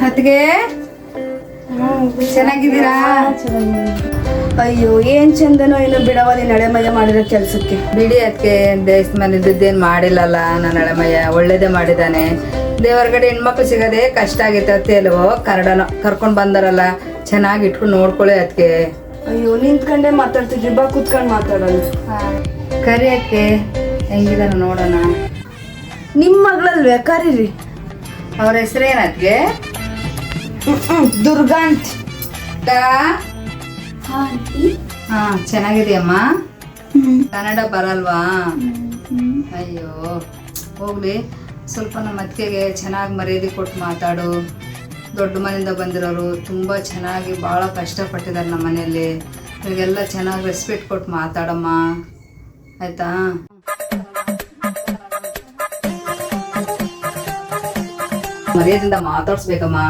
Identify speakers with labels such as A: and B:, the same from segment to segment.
A: ಅತ್ತಿಗೆ ಚೆನ್ನಾಗಿದ್ದೀರಾ?
B: ಅಯ್ಯೋ ಏನ್ ಚಂದನೋ ಏನೋ ಬಿಡವ ನೀನ್ ನಡೆಮಯ ಮಾಡಿರೋ ಕೆಲ್ಸಕ್ಕೆ.
A: ಬಿಡಿ ಅದಕ್ಕೆ ದೇಶ ಮೇಲೆ ಇದ್ದದ್ದೇನು ಮಾಡಿಲ್ಲಲ್ಲ ನನ್ನ ಹಳೆಮಯ್ಯ, ಒಳ್ಳೇದೇ ಮಾಡಿದ್ದಾನೆ. ದೇವರಗಡೆ ಹೆಣ್ಮಕ್ಳು ಸಿಗೋದೇ ಕಷ್ಟ ಆಗೈತೆ. ಅತ್ತೆ ಅಲ್ವೋ ಕರಡನೋ ಕರ್ಕೊಂಡು ಬಂದಾರಲ್ಲ, ಚೆನ್ನಾಗಿ ಇಟ್ಕೊಂಡು ನೋಡ್ಕೊಳ್ಳಿ ಅದಕ್ಕೆ.
B: ಅಯ್ಯೋ ನಿಂತ್ಕೊಂಡೆ ಮಾತಾಡ್ತಿದ್ರಿ, ಬಾ ಕುತ್ಕೊಂಡು ಮಾತಾಡೋಣ.
A: ಕರಿ ಅಕ್ಕೆ ಹೆಂಗಿದಾನ ನೋಡೋಣ.
B: ನಿಮ್ ಮಗಳಲ್ವೇ? ಕರೀರಿ.
A: ಅವ್ರ ಹೆಸರೇನು ಅದಕ್ಕೆ?
B: ದುರ್ಗಾ ಅಂತ.
A: ಹಾ ಚೆನ್ನಾಗಿದೆಯಮ್ಮ. ಕನ್ನಡ ಬರಲ್ವಾ? ಅಯ್ಯೋ ಹೋಗ್ಲಿ, ಸ್ವಲ್ಪ ನಮ್ಮ ಅತ್ತಿಗೆಗೆ ಚೆನ್ನಾಗಿ ಮರ್ಯಾದೆ ಕೊಟ್ಟು ಮಾತಾಡು. ದೊಡ್ಡ ಮನೆಯಿಂದ ಬಂದಿರೋರು ತುಂಬ ಚೆನ್ನಾಗಿ ಭಾಳ ಕಷ್ಟಪಟ್ಟಿದ್ದಾರೆ ನಮ್ಮ ಮನೆಯಲ್ಲಿ. ಇವಾಗೆಲ್ಲ ಚೆನ್ನಾಗಿ ರೆಸ್ಪೆಕ್ಟ್ ಕೊಟ್ಟು ಮಾತಾಡಮ್ಮ, ಆಯ್ತಾ? మర్యాదగా మాట్లాడ్స్బేకమ్మా.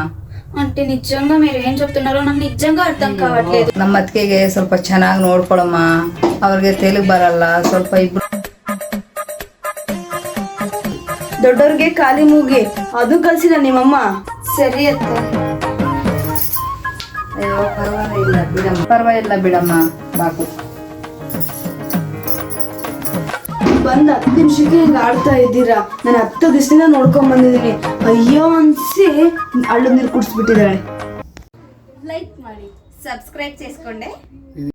C: అంటే నిజంగా మీరు ఏం చెప్తున్నారో నాకు నిజంగా అర్థం కావట్లేదు.
A: ನಮ್ಮ ಅತ್ತಿಗೆಗೆ ಸ್ವಲ್ಪ ಚೆನ್ನಾಗಿ ನೋಡ್ಕೊಳಮ್ಮ. ಅವ್ರಿಗೆ ತೆಲುಗು ಬರಲ್ಲ, ಸ್ವಲ್ಪ ಇಬ್ರು
B: ದೊಡ್ಡವ್ರಿಗೆ ಖಾಲಿ ಮೂಗಿ ಅದು ಕಲ್ಸಿಲ್ಲ ನಿಮ್ಮಮ್ಮ.
C: ಸರಿ ಅತ್ತೆ.
A: ಅಯ್ಯೋ ಪರವಾಗಿಲ್ಲ ಬಿಡಮ್ಮ, ಪರವಾಗಿಲ್ಲ ಬಿಡಮ್ಮ. ಬಾಕು
B: ಬಂದ್ 10 ನಿಮಿಷಕ್ಕೆ ಹಿಂಗ ಆಡ್ತಾ ಇದ್ದೀರಾ? ನಾನು 10 ದಿವಸದಿಂದ ನೋಡ್ಕೊಂಡ್ ಬಂದಿದ್ದೀನಿ. ಅಯ್ಯೋ ಅನ್ಸಿ ಅಳ್ಳು ನೀರು ಕುಡಿಸ್ಬಿಟ್ಟಿದ್ದಾಳೆ.
C: లైక్ ಮಾಡಿ, సబ్స్క్రైబ్ చేసుకోండి.